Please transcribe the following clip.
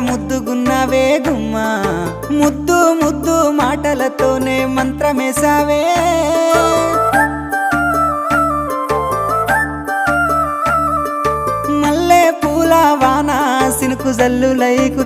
ముద్దుగున్నావే గుమ్మా ముద్దు ముద్దు మాటలతోనే మంత్రమేసావే మల్లె పూల వాన సినుకు జల్లులై